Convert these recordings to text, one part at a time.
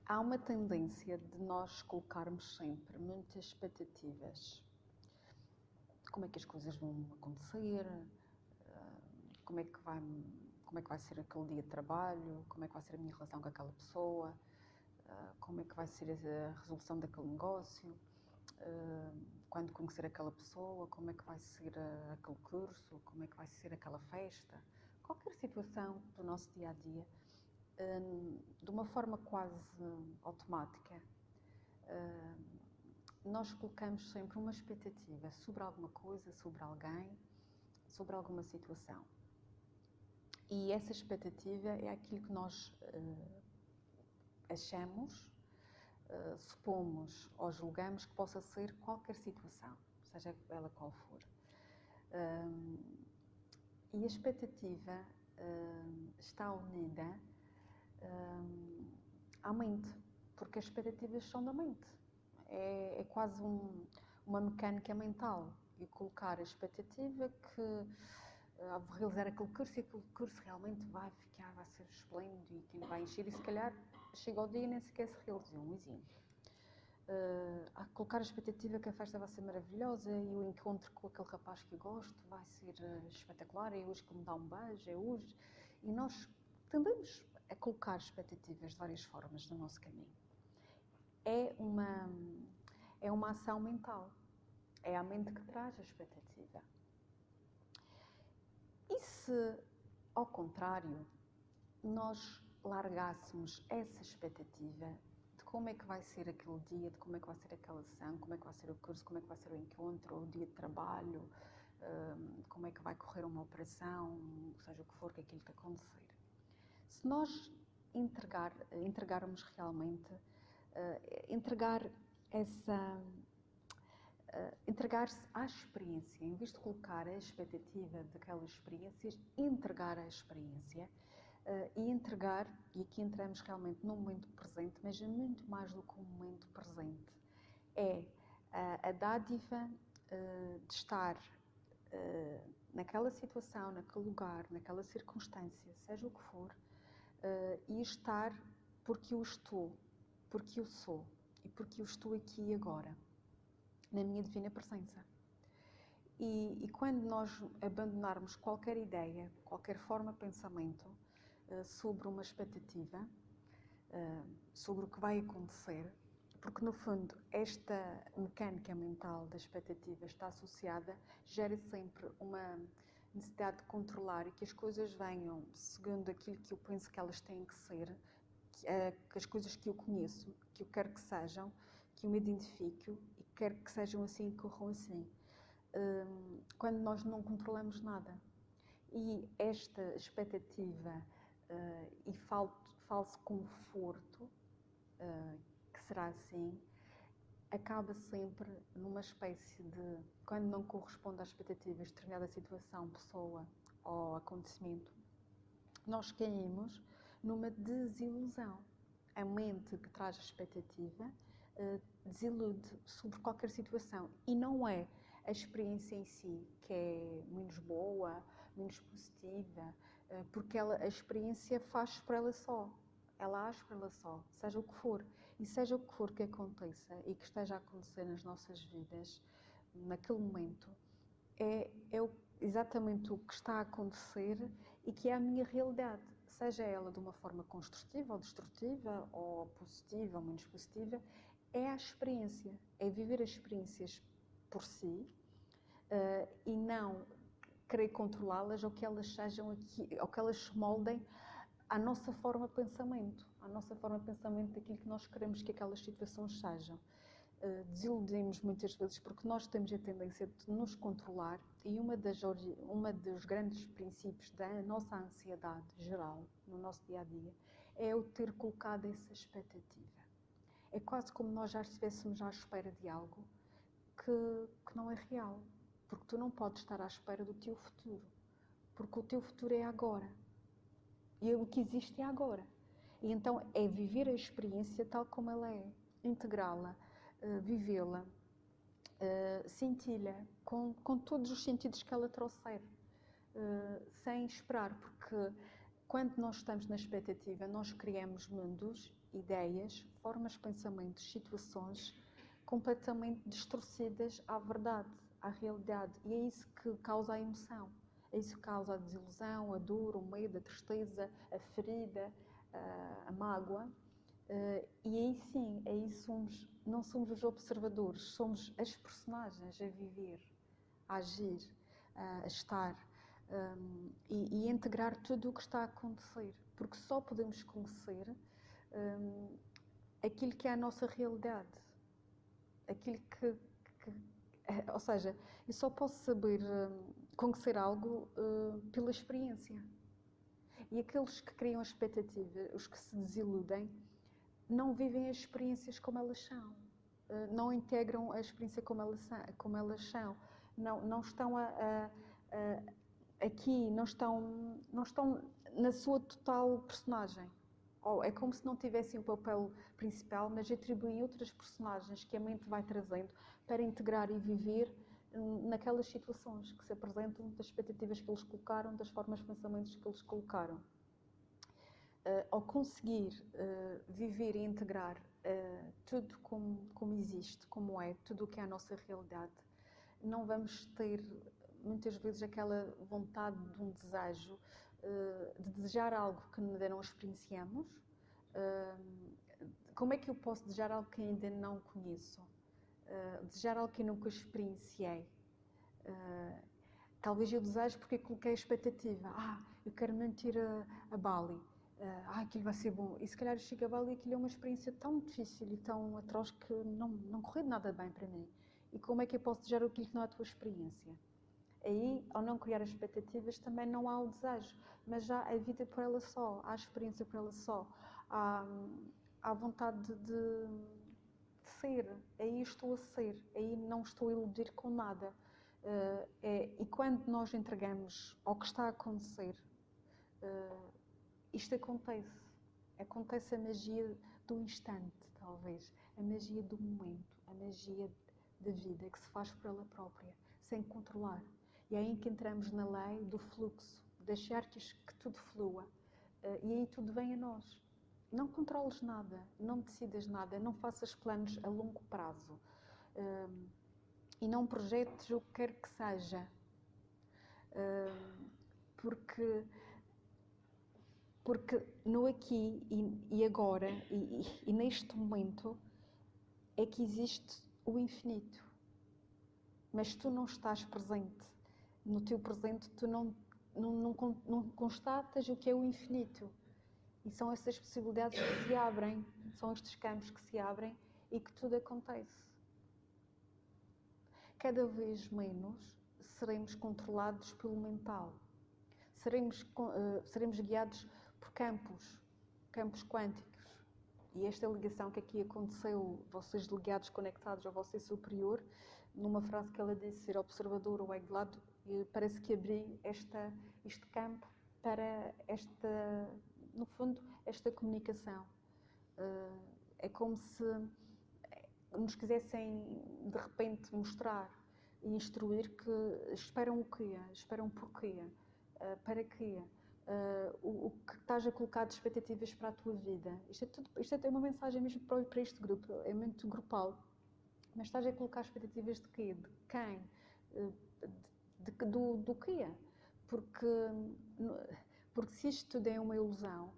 Há uma tendência de nós colocarmos sempre muitas expectativas. Como é que as coisas vão acontecer? Como é que vai ser aquele dia de trabalho? Como é que vai ser a minha relação com aquela pessoa? Como é que vai ser a resolução daquele negócio? Quando conhecer aquela pessoa? Como é que vai ser aquele curso? Como é que vai ser aquela festa? Qualquer situação do nosso dia-a-dia, de uma forma quase automática, nós colocamos sempre uma expectativa sobre alguma coisa, sobre alguém, sobre alguma situação. E essa expectativa é aquilo que nós achamos, supomos ou julgamos que possa ser qualquer situação, seja ela qual for. E a expectativa está unida à mente, porque as expectativas são da mente. É quase uma mecânica mental. E colocar a expectativa que vou realizar aquele curso e aquele curso realmente vai ser esplêndido e que vai encher, e se calhar chega ao dia e nem sequer se realizou. Um exemplo. Colocar a expectativa que a festa vai ser maravilhosa e o encontro com aquele rapaz que eu gosto vai ser espetacular, é hoje que me dá um beijo, é hoje. E nós tendemos a colocar expectativas de várias formas no nosso caminho. É uma ação mental. É a mente que traz a expectativa. E se, ao contrário, nós largássemos essa expectativa de como é que vai ser aquele dia, de como é que vai ser aquela ação, como é que vai ser o curso, como é que vai ser o encontro, o dia de trabalho, como é que vai correr uma operação, seja o que for, aquilo que acontecer. Se nós entregarmos realmente, entregar-se à experiência, em vez de colocar a expectativa daquelas experiências, entregar a experiência e aqui entramos realmente no momento presente, mas é muito mais do que um momento presente. É a dádiva de estar naquela situação, naquele lugar, naquela circunstância, seja o que for, e estar porque eu estou, porque eu sou e porque eu estou aqui e agora, na minha divina presença. E quando nós abandonarmos qualquer ideia, qualquer forma de pensamento sobre uma expectativa, sobre o que vai acontecer, porque no fundo esta mecânica mental da expectativa está associada, gera sempre uma necessidade de controlar e que as coisas venham segundo aquilo que eu penso que elas têm que ser, que as coisas que eu conheço, que eu quero que sejam, que eu me identifico e quero que sejam assim, que corram assim. Quando nós não controlamos nada. E esta expectativa e falso conforto, que será assim, acaba sempre numa espécie de, quando não corresponde às expectativas de determinada situação, pessoa ou acontecimento, nós caímos numa desilusão. A mente que traz a expectativa desilude sobre qualquer situação e não é a experiência em si que é menos boa, menos positiva, porque a experiência faz por ela só. Ela age por ela só, seja o que for. E seja o que for que aconteça e que esteja a acontecer nas nossas vidas, naquele momento, é exatamente o que está a acontecer e que é a minha realidade, seja ela de uma forma construtiva ou destrutiva, ou positiva ou menos positiva, é a experiência, é viver as experiências por si e não querer controlá-las ou que elas sejam aqui, ou que elas se moldem à nossa forma de pensamento, daquilo que nós queremos que aquelas situações sejam. Desiludimos muitas vezes porque nós temos a tendência de nos controlar e uma dos grandes princípios da nossa ansiedade geral no nosso dia-a-dia é o ter colocado essa expectativa. É quase como nós já estivéssemos à espera de algo que não é real, porque tu não podes estar à espera do teu futuro, porque o teu futuro é agora e o que existe é agora. E então é viver a experiência tal como ela é, integrá-la, vivê-la, senti-la com todos os sentidos que ela trouxer, sem esperar, porque Quando nós estamos na expectativa, nós criamos mundos, ideias, formas, pensamentos, situações completamente distorcidas à verdade, à realidade. E é isso que causa a emoção. É isso que causa a desilusão, a dor, o medo, a tristeza, a ferida, a mágoa. E aí sim, aí não somos os observadores, somos as personagens a viver, a agir, a estar e integrar tudo o que está a acontecer. Porque só podemos conhecer aquilo que é a nossa realidade. Aquilo ou seja, eu só posso saber conhecer algo pela experiência. E aqueles que criam a expectativa, os que se desiludem, não vivem as experiências como elas são, não integram a experiência como elas são, não estão aqui, não estão na sua total personagem. É como se não tivessem o papel principal, mas atribuem outras personagens que a mente vai trazendo para integrar e viver naquelas situações que se apresentam, das expectativas que eles colocaram, das formas de pensamentos que eles colocaram. Ao conseguir viver e integrar tudo como existe, como é, tudo o que é a nossa realidade, não vamos ter muitas vezes aquela vontade de um desejo, de desejar algo que ainda não experienciamos. Como é que eu posso desejar algo que ainda não conheço? Desejar algo que eu nunca experienciei? Talvez eu deseje porque coloquei a expectativa. Eu quero muito ir a Bali. Aquilo vai ser bom. E se calhar eu chego a Bali e aquilo é uma experiência tão difícil e tão atroz que não correu nada bem para mim. E como é que eu posso desejar aquilo que não é a tua experiência? Aí, ao não criar expectativas, também não há o desejo, mas já a vida por ela só, há a experiência por ela só, há a vontade de ser. Aí estou a ser, aí não estou a iludir com nada. E quando nós entregamos ao que está a acontecer, isto acontece a magia do instante, talvez, a magia do momento, a magia da vida que se faz por ela própria, sem controlar. E é aí que entramos na lei do fluxo, deixar que tudo flua, e aí tudo vem a nós. Não controles nada, não decidas nada, não faças planos a longo prazo, e não projetes o que quer que seja, porque no aqui e agora e neste momento é que existe o infinito. Mas tu não estás presente. No teu presente tu não constatas o que é o infinito. E são essas possibilidades que se abrem, são estes campos que se abrem e que tudo acontece. Cada vez menos seremos controlados pelo mental. Seremos guiados por campos quânticos. E esta ligação que aqui aconteceu, vocês ligados, conectados ao vosso superior, numa frase que ela disse, ser observador ou é de lado, parece que abri este campo para no fundo, esta comunicação. É como se nos quisessem, de repente, mostrar e instruir que esperam o quê? Esperam porquê? Para quê? O que estás a colocar de expectativas para a tua vida. Isto é uma mensagem mesmo para este grupo, é muito grupal. Mas estás a colocar expectativas de quê? De quem? Do quê? Porque se isto tudo é uma ilusão,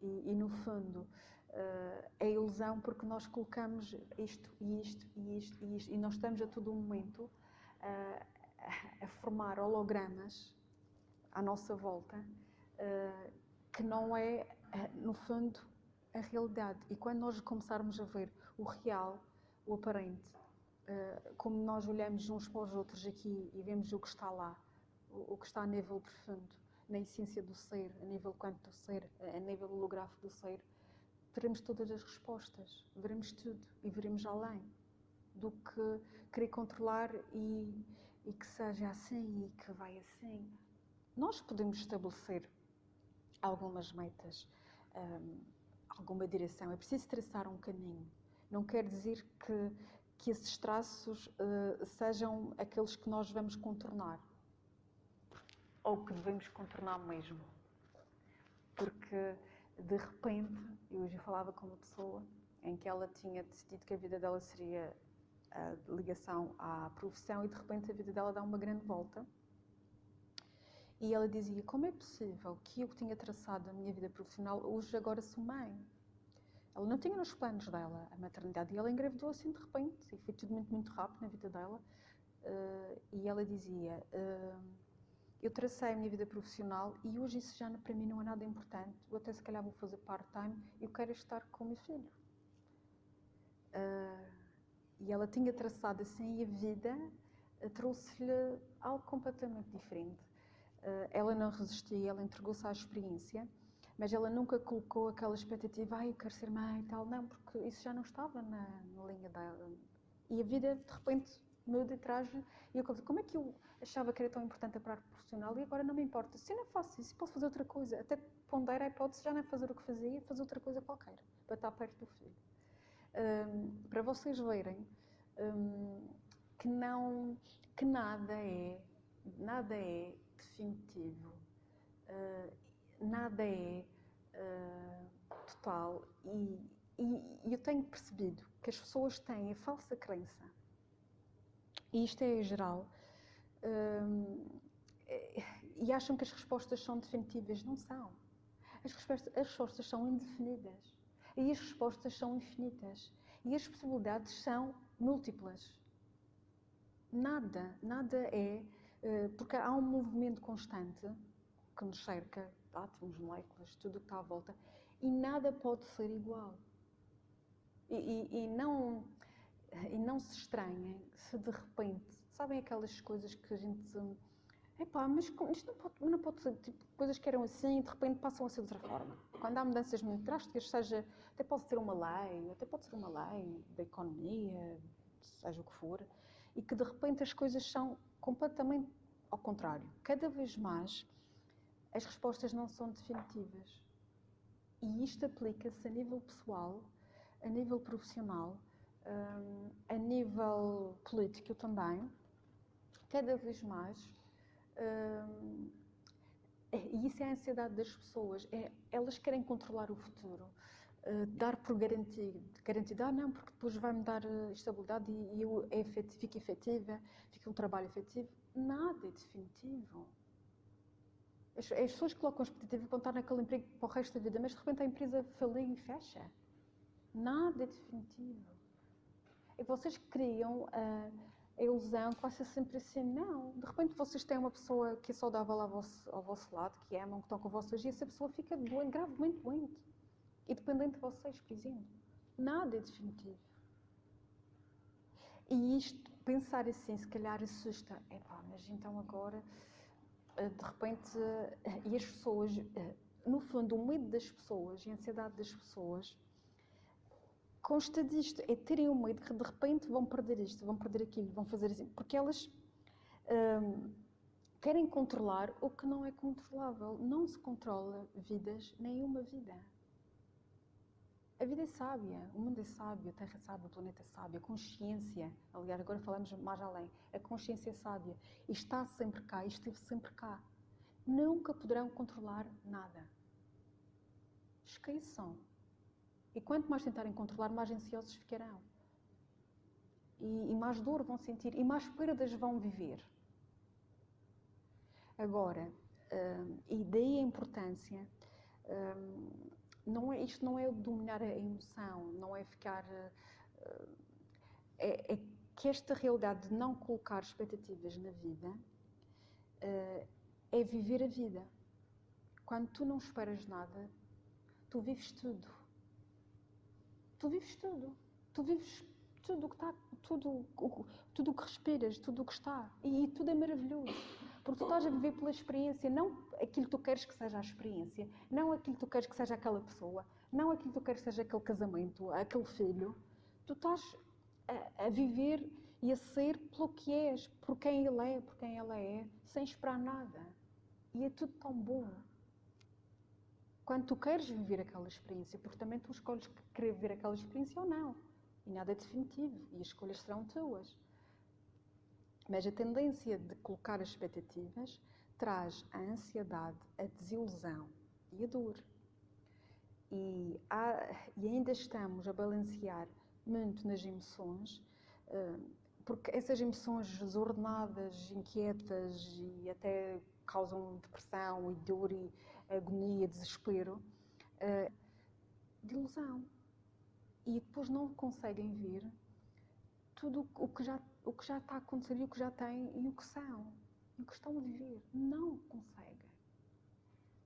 e no fundo é ilusão porque nós colocamos isto e isto e isto e isto, e nós estamos a todo momento a formar hologramas à nossa volta, que não é, no fundo, a realidade. E quando nós começarmos a ver o real, o aparente, como nós olhamos uns para os outros aqui e vemos o que está lá, o que está a nível profundo, na essência do ser, a nível quântico do ser, a nível holográfico do ser, teremos todas as respostas, veremos tudo e veremos além do que querer controlar e que seja assim e que vai assim. Nós podemos estabelecer algumas metas, alguma direção. É preciso traçar um caminho. Não quer dizer que esses traços sejam aqueles que nós vamos contornar. Ou que devemos contornar mesmo. porque de repente, eu hoje falava com uma pessoa em que ela tinha decidido que a vida dela seria a ligação à profissão e de repente a vida dela dá uma grande volta. E ela dizia, como é possível que eu tinha traçado a minha vida profissional, hoje agora sou mãe? Ela não tinha nos planos dela a maternidade e ela engravidou assim de repente e foi tudo muito, muito rápido na vida dela. E ela dizia, eu tracei a minha vida profissional e hoje isso já para mim não é nada importante. Eu até se calhar vou fazer part-time e eu quero estar com o meu filho. E ela tinha traçado assim e a vida trouxe-lhe algo completamente diferente. Ela não resistia, ela entregou-se à experiência, mas ela nunca colocou aquela expectativa, eu quero ser mãe e tal, não, porque isso já não estava na linha dela. E a vida, de repente, muda e traz-lhe. E eu disse, como é que eu achava que era tão importante a parte profissional e agora não me importa? Se eu não faço isso, posso fazer outra coisa. Até pondera a hipótese já não é fazer o que fazia, fazer outra coisa qualquer, para estar perto do filho. Para vocês verem que nada é definitivo, nada é total e eu tenho percebido que as pessoas têm a falsa crença, e isto é geral, e acham que as respostas são definitivas. Não são. As respostas são indefinidas e as respostas são infinitas e as possibilidades são múltiplas. Nada é, porque há um movimento constante que nos cerca, átomos, moléculas, tudo o que está à volta, e nada pode ser igual. E não se estranhem se de repente, sabem aquelas coisas que a gente mas isto não pode ser, tipo, coisas que eram assim e de repente passam a ser de outra forma. Quando há mudanças muito drásticas, até pode ser uma lei da economia, seja o que for, e que de repente as coisas são completamente ao contrário. Cada vez mais as respostas não são definitivas. E isto aplica-se a nível pessoal, a nível profissional, a nível político também, cada vez mais. E isso é a ansiedade das pessoas. Elas querem controlar o futuro, dar por garantido, não, porque depois vai-me dar estabilidade e eu fico efetiva, fica um trabalho efetivo. Nada é definitivo. As pessoas colocam a expectativa para estar naquele emprego para o resto da vida, mas de repente a empresa faliu e fecha. Nada é definitivo. E vocês criam a ilusão que vai ser sempre assim. Não. De repente vocês têm uma pessoa que é saudável ao vosso lado, que amam, que estão convosco, e essa pessoa fica doente, gravemente doente. E dependente de vocês, por exemplo. Nada é definitivo. E isto, pensar assim, se calhar assusta. Mas então agora, de repente, e as pessoas, no fundo, o medo das pessoas e a ansiedade das pessoas consta disto, é terem o medo que de repente vão perder isto, vão perder aquilo, vão fazer assim, porque elas querem controlar o que não é controlável. Não se controla vidas, nenhuma vida. A vida é sábia, o mundo é sábio, a Terra é sábia, o planeta é sábio, a consciência, aliás, agora falamos mais além, a consciência é sábia e está sempre cá, e esteve sempre cá. Nunca poderão controlar nada. Esqueçam. E quanto mais tentarem controlar, mais ansiosos ficarão. E mais dor vão sentir, e mais perdas vão viver. Agora, e daí a importância, isto não é dominar a emoção, não é ficar... É que esta realidade de não colocar expectativas na vida é viver a vida. Quando tu não esperas nada, tu vives tudo. Tu vives tudo. Tu vives tudo o que está, tudo o que respiras, tudo o que está. E tudo é maravilhoso. Porque tu estás a viver pela experiência, não aquilo que tu queres que seja a experiência, não aquilo que tu queres que seja aquela pessoa, não aquilo que tu queres que seja aquele casamento, aquele filho. Tu estás a viver e a ser pelo que és, por quem ele é, por quem ela é, sem esperar nada. E é tudo tão bom. Quando tu queres viver aquela experiência, porque também tu escolhes querer viver aquela experiência ou não. E nada é definitivo, e as escolhas serão tuas. Mas a tendência de colocar as expectativas traz a ansiedade, a desilusão. e a dor. E ainda estamos a balancear muito nas emoções, porque essas emoções desordenadas, inquietas e até causam depressão e dor e agonia, desespero, de ilusão. E depois não conseguem ver tudo o que já está a acontecer e o que já têm e o que são, e o que estão a viver. Não conseguem.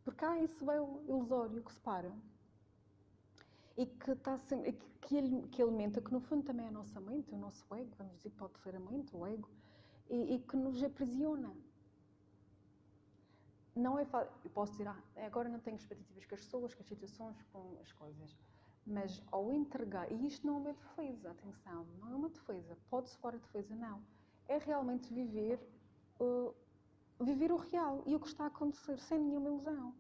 Porque há esse véu ilusório que separa. E que está sempre, que alimenta, que no fundo também é a nossa mente, o nosso ego, vamos dizer que pode ser a mente, o ego, e que nos aprisiona. Não é fácil, eu posso dizer, agora não tenho expectativas com as pessoas, com as situações, com as coisas, mas ao entregar, e isto não é uma defesa, atenção, não é uma defesa, pode soar a defesa, não, é realmente viver o real e o que está a acontecer, sem nenhuma ilusão.